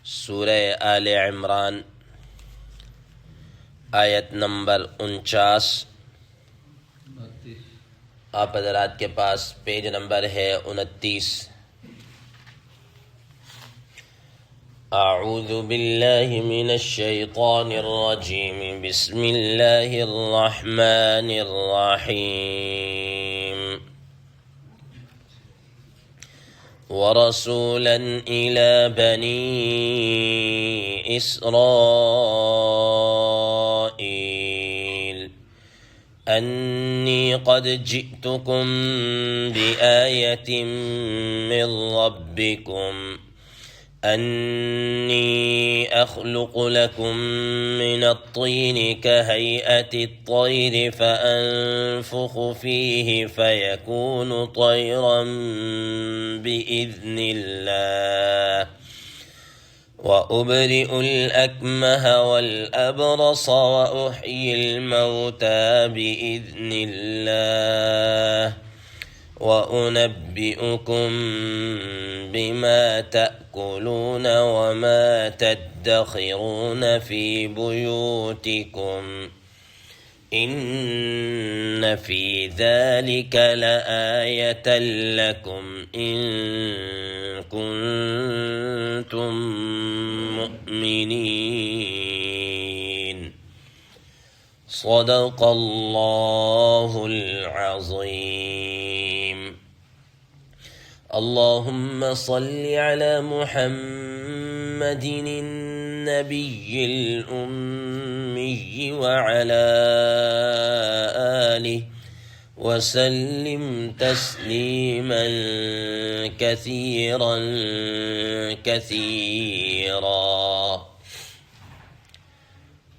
سورہ آل عمران آیت نمبر 49۔ آپ حضرات کے پاس پیج نمبر ہے 29۔ اعوذ باللہ من الشیطان الرجیم، بسم اللہ الرحمن الرحیم۔ ورسولا إلى بني إسرائيل أني قد جئتكم بآية من ربكم أني أخلق لكم من الطين كهيئة الطير فأنفخ فيه فيكون طيرا بإذن الله وأبرئ الأكمه والأبرص وأحيي الموتى بإذن الله وأنبئكم بما تأكلون وما تدخرون في بيوتكم إن في ذلك لآية لكم إن كنتم مؤمنين صدق الله العظيم۔ اللهم صل على محمد النبي الأمي وعلى آله وسلم تسليما كثيرا كثيرا۔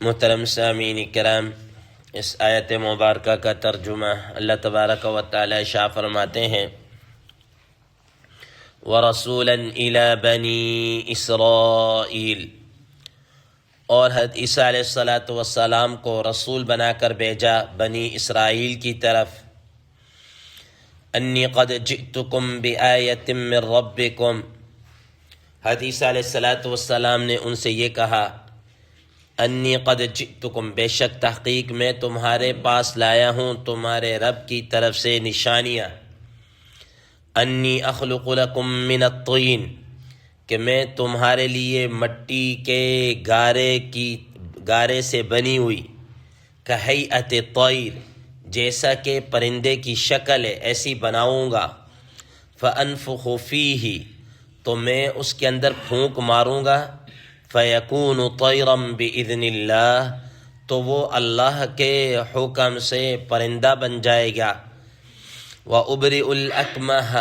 محترم سامعین کرام، اس آیت مبارکہ کا ترجمہ اللہ تبارک و تعالی ارشاد فرماتے ہیں، وَرَسُولًا إِلَى بَنِي إِسْرَائِيل، اور حضرت عیسیٰ علیہ السلام کو رسول بنا کر بھیجا بنی اسرائیل کی طرف۔ انی قد جئتکم بآیۃ من ربکم، حضرت عیسیٰ علیہ السلام نے ان سے یہ کہا، انی قد جئتکم، بے شک تحقیق میں تمہارے پاس لایا ہوں تمہارے رب کی طرف سے نشانیاں۔ انی اخلق لکم من الطین، کہ میں تمہارے لیے مٹی کے گارے سے بنی ہوئی، کہیئت الطیر، جیسا کہ پرندے کی شکل ہے ایسی بناؤں گا۔ فانفخ فیہ، تو میں اس کے اندر پھونک ماروں گا۔ فیکون طیرا باذن اللہ، تو وہ اللہ کے حکم سے پرندہ بن جائے گا۔ وَأُبْرِئُ الْأَكْمَهَ،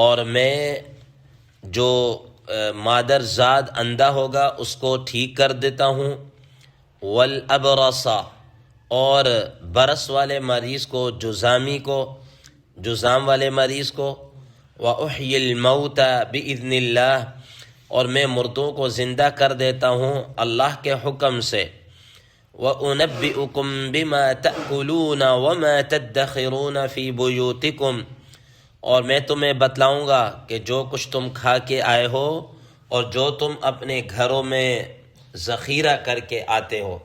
اور میں جو مادر زاد اندھا ہوگا اس کو ٹھیک کر دیتا ہوں۔ وَالْأَبْرَصَ، اور برس والے مریض کو، جزام والے مریض کو۔ وَأُحْيِي الْمَوْتَى بِإِذْنِ اللَّهِ، اور میں مردوں کو زندہ کر دیتا ہوں اللہ کے حکم سے۔ وَأُنَبِّئُكُم بِمَا تَأْكُلُونَ وَمَا تَدَّخِرُونَ فِي بُيُوتِكُمْ، اور میں تمہیں بتلاؤں گا کہ جو کچھ تم کھا کے آئے ہو اور جو تم اپنے گھروں میں ذخیرہ کر کے آتے ہو۔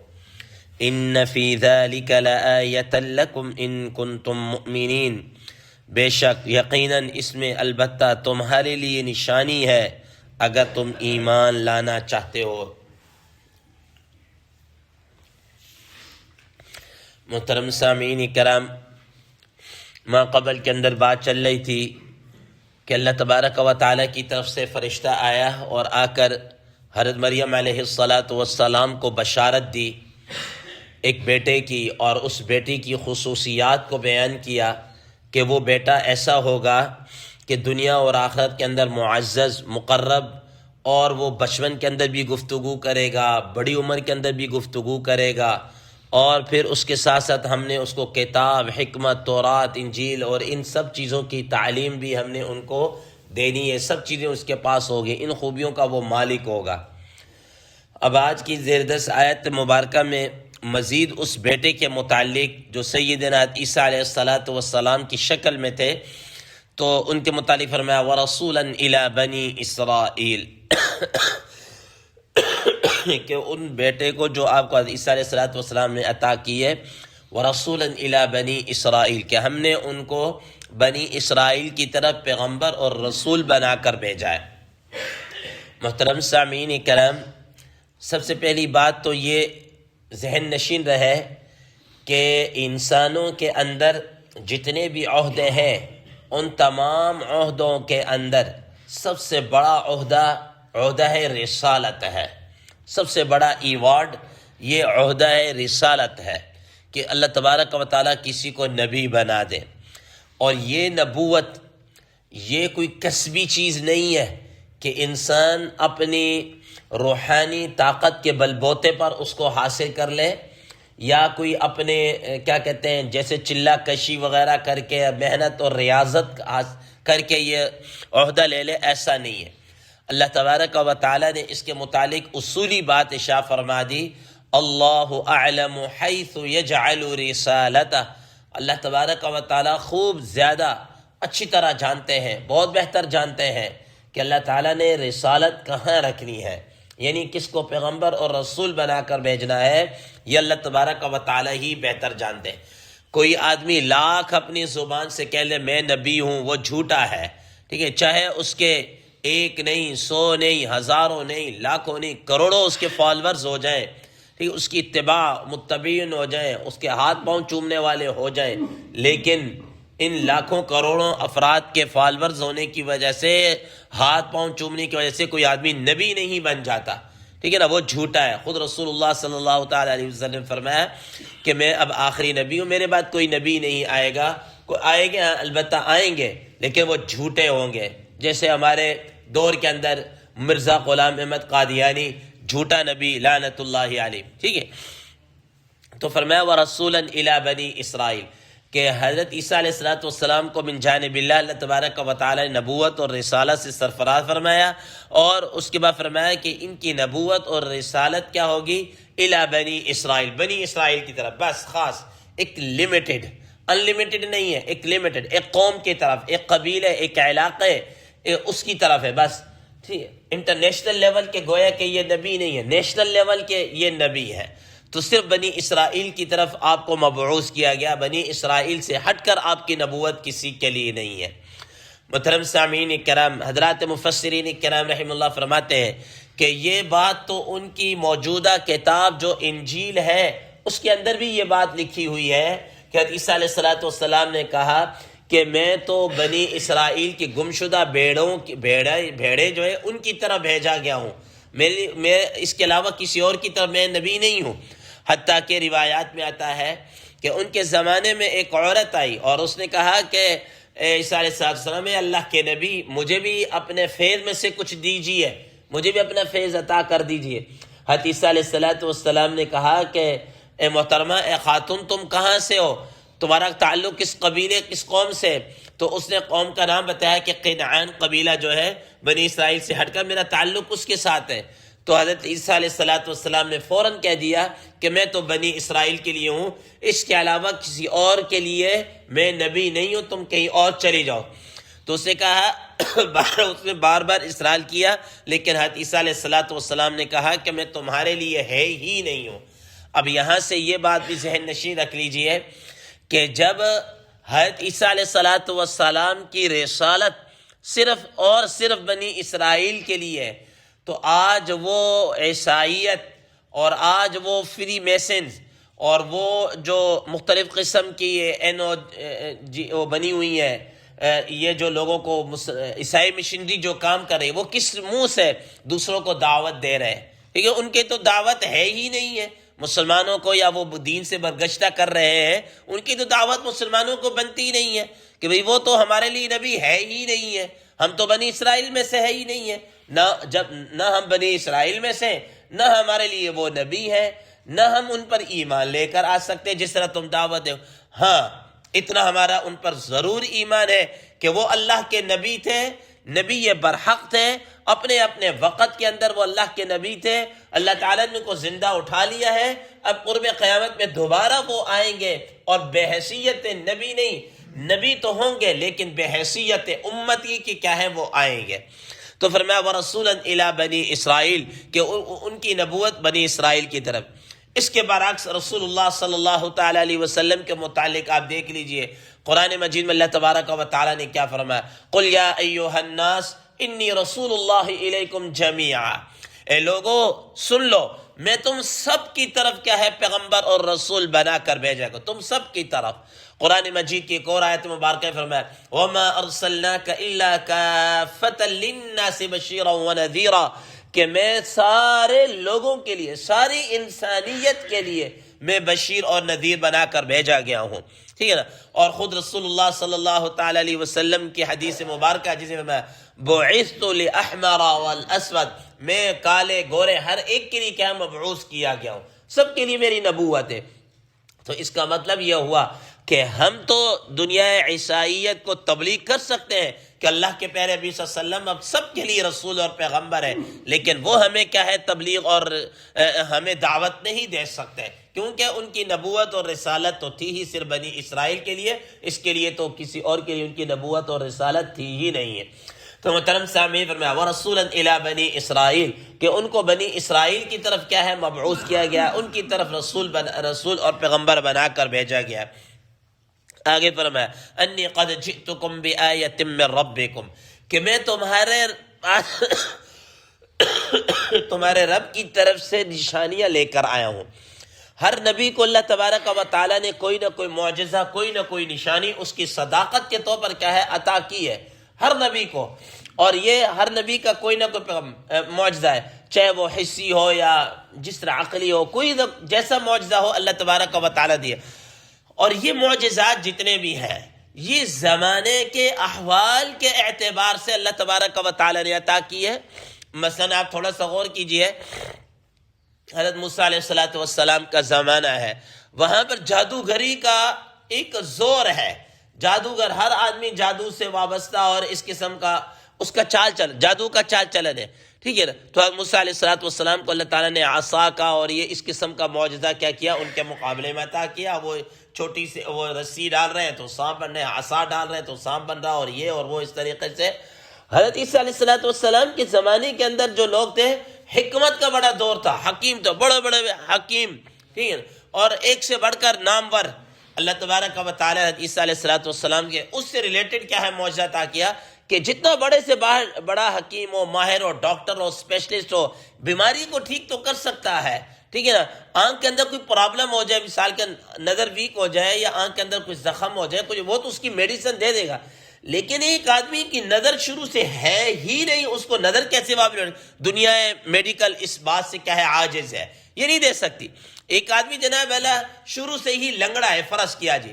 إِنَّ فِي ذَلِكَ لَآيَةً لَكُمْ إِن كُنتُم مُؤْمِنِينَ، بے شک یقیناً اس میں البتہ تمہارے لیے نشانی ہے اگر تم ایمان لانا چاہتے ہو۔ محترم سامعین کرام، ماں قبل کے اندر بات چل رہی تھی کہ اللہ تبارک و تعالیٰ کی طرف سے فرشتہ آیا اور آ کر حضرت مریم علیہ السلام کو بشارت دی ایک بیٹے کی، اور اس بیٹی کی خصوصیات کو بیان کیا کہ وہ بیٹا ایسا ہوگا کہ دنیا اور آخرت کے اندر معزز مقرب، اور وہ بچپن کے اندر بھی گفتگو کرے گا، بڑی عمر کے اندر بھی گفتگو کرے گا، اور پھر اس کے ساتھ ساتھ ہم نے اس کو کتاب، حکمت، تورات، انجیل اور ان سب چیزوں کی تعلیم بھی ہم نے ان کو دینی ہے، سب چیزیں اس کے پاس ہوگی، ان خوبیوں کا وہ مالک ہوگا۔ اب آج کی زیردست آیت مبارکہ میں مزید اس بیٹے کے متعلق جو سیدنا عیسیٰ علیہ السلام کی شکل میں تھے، تو ان کے متعلق فرمایا وَرَسُولًا إِلَى بَنِي إِسْرَائِيل، کہ ان بیٹے کو جو آپ کو عیسیٰ علیہ السلام نے عطا کی ہے، وَرَسُولًا إِلَىٰ بَنِي إِسْرَائِیل، کہ ہم نے ان کو بنی اسرائیل کی طرف پیغمبر اور رسول بنا کر بھیجا ہے۔ محترم سامعین کرام، سب سے پہلی بات تو یہ ذہن نشین رہے کہ انسانوں کے اندر جتنے بھی عہدے ہیں، ان تمام عہدوں کے اندر سب سے بڑا عہدہ ہے رسالت ہے۔ سب سے بڑا ایوارڈ یہ عہدہ ہے رسالت ہے کہ اللہ تبارک و تعالیٰ کسی کو نبی بنا دے۔ اور یہ نبوت یہ کوئی کسبی چیز نہیں ہے کہ انسان اپنی روحانی طاقت کے بل بوتے پر اس کو حاصل کر لے، یا کوئی اپنے کیا کہتے ہیں جیسے چلہ کشی وغیرہ کر کے محنت اور ریاضت کر کے یہ عہدہ لے لے، ایسا نہیں ہے۔ اللہ تبارک و تعالیٰ نے اس کے متعلق اصولی بات ارشاد فرما دی، اللہ اعلم حیث یجعل رسالتہ۔ اللہ تبارک و تعالیٰ خوب زیادہ اچھی طرح جانتے ہیں، بہت بہتر جانتے ہیں کہ اللہ تعالیٰ نے رسالت کہاں رکھنی ہے، یعنی کس کو پیغمبر اور رسول بنا کر بھیجنا ہے، یہ اللہ تبارک و تعالیٰ ہی بہتر جانتے ہیں۔ کوئی آدمی لاکھ اپنی زبان سے کہہ لے میں نبی ہوں، وہ جھوٹا ہے، ٹھیک ہے، چاہے اس کے ایک نہیں، 100 نہیں، ہزاروں نہیں، لاکھوں نہیں، کروڑوں اس کے فالورز ہو جائیں، ٹھیک، اس کی اتباع متبعین ہو جائیں، اس کے ہاتھ پاؤں چومنے والے ہو جائیں، لیکن ان لاکھوں کروڑوں افراد کے فالورز ہونے کی وجہ سے، ہاتھ پاؤں چومنے کی وجہ سے کوئی آدمی نبی نہیں بن جاتا، ٹھیک ہے نا، وہ جھوٹا ہے۔ خود رسول اللہ صلی اللہ تعالیٰ علیہ وسلم فرمایا کہ میں اب آخری نبی ہوں، میرے بعد کوئی نبی نہیں آئے گا، کوئی آئے گا البتہ آئیں گے، لیکن وہ جھوٹے ہوں گے۔ جیسے ہمارے دور کے اندر مرزا غلام احمد قادیانی، جھوٹا نبی لعنت اللہ علیہ، ٹھیک ہے۔ تو فرمایا وَرَسُولًا إِلَىٰ بَنِي إِسْرَائِیل، کہ حضرت عیسیٰ علیہ السلام کو من جانب اللہ تبارک و تعالی نے نبوت اور رسالت سے سرفراز فرمایا، اور اس کے بعد فرمایا کہ ان کی نبوت اور رسالت کیا ہوگی، الی بنی اسرائیل، بنی اسرائیل کی طرف، بس خاص، ایک لمیٹڈ، انلمیٹڈ نہیں ہے، ایک لمیٹڈ، ایک قوم کی طرف، ایک قبیلے، ایک علاقے، اس کی طرف ہے بس، ٹھیک ہے۔ انٹرنیشنل لیول کے گویا کہ یہ نبی نہیں ہے، نیشنل لیول کے یہ نبی ہے۔ تو صرف بنی اسرائیل کی طرف آپ کو مبعوث کیا گیا، بنی اسرائیل سے ہٹ کر آپ کی نبوت کسی کے لیے نہیں ہے۔ محترم سامعین کرام، حضرات مفسرین کرام رحم اللہ فرماتے ہیں کہ یہ بات تو ان کی موجودہ کتاب جو انجیل ہے اس کے اندر بھی یہ بات لکھی ہوئی ہے کہ حضرت عیسیٰ علیہ السلام نے کہا کہ میں تو بنی اسرائیل کی گمشدہ بھیڑے جو ہے ان کی طرح بھیجا گیا ہوں، میں اس کے علاوہ کسی اور کی طرح میں نبی نہیں ہوں۔ حتیٰ کہ روایات میں آتا ہے کہ ان کے زمانے میں ایک عورت آئی اور اس نے کہا کہ عیسیٰ علیہ السلام اللہ کے نبی، مجھے بھی اپنے فیض میں سے کچھ دیجیے، مجھے بھی اپنا فیض عطا کر دیجیے۔ حضرت عیسیٰ علیہ السلام نے کہا کہ اے محترمہ، اے خاتون، تم کہاں سے ہو، تمہارا تعلق کس قبیلے کس قوم سے؟ تو اس نے قوم کا نام بتایا کہ قینعان قبیلہ جو ہے بنی اسرائیل سے ہٹ کر میرا تعلق اس کے ساتھ ہے۔ تو حضرت عیسیٰ علیہ السلام نے فوراً کہہ دیا کہ میں تو بنی اسرائیل کے لیے ہوں، اس کے علاوہ کسی اور کے لیے میں نبی نہیں ہوں، تم کہیں اور چلی جاؤ۔ تو اس نے کہا اس نے بار بار اصرار کیا، لیکن حضرت عیسیٰ علیہ السلام نے کہا کہ میں تمہارے لیے ہے ہی نہیں ہوں۔ اب یہاں سے یہ بات بھی ذہن نشین رکھ لیجئے کہ جب حضرت عیسیٰ علیہ السلام کی رسالت صرف اور صرف بنی اسرائیل کے لیے ہے، تو آج وہ عیسائیت اور آج وہ فری میسنز اور وہ جو مختلف قسم کی وہ بنی ہوئی ہے، یہ جو لوگوں کو عیسائی مشنری جو کام کر رہے ہیں، وہ کس منہ سے دوسروں کو دعوت دے رہے ہیں؟ ٹھیک ہے، ان کے تو دعوت ہے ہی نہیں ہے مسلمانوں کو، یا وہ دین سے برگشتہ کر رہے ہیں، ان کی تو دعوت مسلمانوں کو بنتی ہی نہیں ہے کہ بھئی وہ تو ہمارے لیے نبی ہے ہی نہیں ہے، ہم تو بنی اسرائیل میں سے ہے ہی نہیں ہے، نہ ہم بنی اسرائیل میں سے، نہ ہمارے لیے وہ نبی ہے، نہ ہم ان پر ایمان لے کر آ سکتے جس طرح تم دعوت دو۔ ہاں، اتنا ہمارا ان پر ضرور ایمان ہے کہ وہ اللہ کے نبی تھے، نبی یہ برحق تھے، اپنے اپنے وقت کے اندر وہ اللہ کے نبی تھے، اللہ تعالیٰ نے ان کو زندہ اٹھا لیا ہے، اب قرب قیامت میں دوبارہ وہ آئیں گے اور بحیثیت نبی نہیں، نبی تو ہوں گے لیکن بحیثیت امتی کی کیا ہے، وہ آئیں گے۔ تو فرمایا وَرَسُولًا إِلَىٰ بَنِي اسرائیل کہ ان کی نبوت بنی اسرائیل کی طرف۔ اس کے برعکس رسول اللہ صلی اللہ تعالیٰ علیہ وسلم کے متعلق آپ دیکھ لیجئے قرآن مجید میں اللہ تبارک و تعالیٰ نے کیا فرمایا، قُلْ يَا أَيُّهَا النَّاسِ إِنِّي رَسُولُ اللَّهِ إِلَيْكُمْ جَمِيعًا، اے لوگو سن لو میں تم سب کی طرف کیا ہے پیغمبر اور رسول بنا کر بھیجا گا، تم سب کی طرف۔ قرآن مجید کی ایک اور آیت مبارکہ فرمایا وَمَا أَرْسَلْنَاكَ إِلَّا كَافَّةً لِلنَّاسِ بَشِيرًا وَنَذِيرًا، کہ میں سارے لوگوں کے لیے، ساری انسانیت کے لیے میں بشیر اور نذیر بنا کر بھیجا گیا ہوں، ٹھیک ہے نا۔ اور خود رسول اللہ صلی اللہ تعالیٰ علیہ وسلم کی حدیث مبارکہ جسے میں بُعِثْتُ لِأَحْمَرَ وَالْأَسْوَدِ، میں کالے گورے ہر ایک کے لیے کیا مبعوث کیا گیا ہوں، سب کے لیے میری نبوت ہے۔ تو اس کا مطلب یہ ہوا کہ ہم تو دنیا عیسائیت کو تبلیغ کر سکتے ہیں کہ اللہ کے پیارے نبی صلی اللہ علیہ وسلم اب سب کے لیے رسول اور پیغمبر ہے، لیکن وہ ہمیں کیا ہے تبلیغ اور ہمیں دعوت نہیں دے سکتے، کیونکہ ان کی نبوت اور رسالت تو تھی ہی صرف بنی اسرائیل کے لیے، اس کے لیے تو کسی اور کے لیے ان کی نبوت اور رسالت تھی ہی نہیں ہے۔ تو محترم سامعین فرمایا وَرَسُولًا إِلَىٰ بَنِي اسرائیل کہ ان کو بنی اسرائیل کی طرف کیا ہے مبعوث کیا گیا، ان کی طرف رسول اور پیغمبر بنا کر بھیجا گیا۔ آگے فرمایا انی قد جئتکم بآیۃ من ربکم کہ میں تمہارے رب کی طرف سے نشانیاں لے کر آیا ہوں۔ ہر نبی کو اللہ تبارک و تعالیٰ نے کوئی نہ کوئی معجزہ، کوئی نہ کوئی نشانی اس کی صداقت کے طور پر کیا ہے عطا کی ہے ہر نبی کو، اور یہ ہر نبی کا کوئی نہ کوئی معجزہ ہے، چاہے وہ حسی ہو یا جس طرح عقلی ہو، کوئی جیسا معجزہ ہو اللہ تبارک و تعالیٰ دیے۔ اور یہ معجزات جتنے بھی ہیں یہ زمانے کے احوال کے اعتبار سے اللہ تبارک و تعالیٰ نے عطا کی ہے۔ مثلا آپ تھوڑا سا غور کیجئے، حضرت موسیٰ علیہ السلام کا زمانہ ہے، وہاں پر جادوگری کا ایک زور ہے، جادوگر ہر آدمی جادو سے وابستہ اور اس قسم کا اس کا چال چل، جادو کا چال چلن ہے، ٹھیک ہے نا۔ تو حضرت موسیٰ علیہ السلام کو اللہ تعالیٰ نے عصا کا اور یہ اس قسم کا معجزہ کیا کیا ان کے مقابلے میں عطا کیا۔ وہ چھوٹی سے وہ رسی ڈال رہے ہیں تو سانپ بن رہے ہیں، عصا ڈال رہے ہیں تو سانپ بن رہا، اور یہ اور وہ اس طریقے سے۔ حضرت عیسیٰ علیہ السلام کے زمانے کے اندر جو لوگ تھے حکمت کا بڑا دور تھا، حکیم تو بڑے بڑے حکیم، ٹھیک ہے، اور ایک سے بڑھ کر نامور اللہ تبارک و تعالیٰ حضرت عیسیٰ علیہ السلام کے اس سے ریلیٹڈ کیا ہے معجزہ عطا کیا کہ جتنا بڑے سے بڑا حکیم ہو، ماہر ہو، ڈاکٹر ہو، اسپیشلسٹ ہو، بیماری کو ٹھیک تو کر سکتا ہے، ٹھیک ہے نا۔ آنکھ کے اندر کوئی پرابلم ہو جائے، مثال کے نظر ویک ہو جائے یا آنکھ کے اندر کوئی زخم ہو جائے، کچھ وہ تو اس کی میڈیسن دے دے گا، لیکن ایک آدمی کی نظر شروع سے ہے ہی نہیں، اس کو نظر کیسے واپس؟ دنیا میڈیکل اس بات سے کیا ہے عاجز ہے، یہ نہیں دے سکتی۔ ایک آدمی جناب اللہ شروع سے ہی لنگڑا ہے، فرض کیا جی،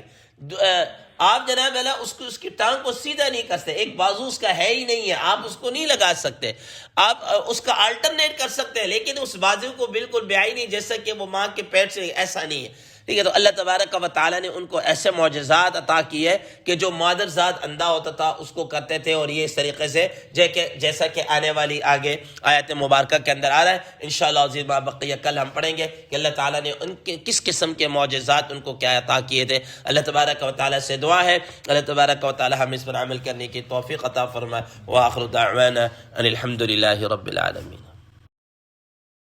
آپ جناب اللہ اس کی ٹانگ کو سیدھا نہیں کر سکتے، ایک بازو اس کا ہے ہی نہیں ہے، آپ اس کو نہیں لگا سکتے، آپ اس کا آلٹرنیٹ کر سکتے ہیں لیکن اس بازو کو بالکل بیائی نہیں، جیسا کہ وہ ماں کے پیٹ سے، ایسا نہیں ہے، ٹھیک ہے۔ تو اللہ تبارک و تعالیٰ نے ان کو ایسے معجزات عطا کی ہے کہ جو مادر ذات اندھا ہوتا تھا اس کو کرتے تھے، اور یہ اس طریقے سے جیسا کہ آنے والی آگے آیت مبارکہ کے اندر آ رہا ہے انشاءاللہ عزیز ما بقیہ، کل ہم پڑھیں گے کہ اللہ تعالیٰ نے ان کے کس قسم کے معجزات ان کو کیا عطا کیے تھے۔ اللہ تبارک و تعالیٰ سے دعا ہے اللہ تبارک و تعالیٰ ہم اس پر عمل کرنے کی توفیق عطا فرمائے۔ وآخر دعوانا ان الحمد للہ رب العالمین۔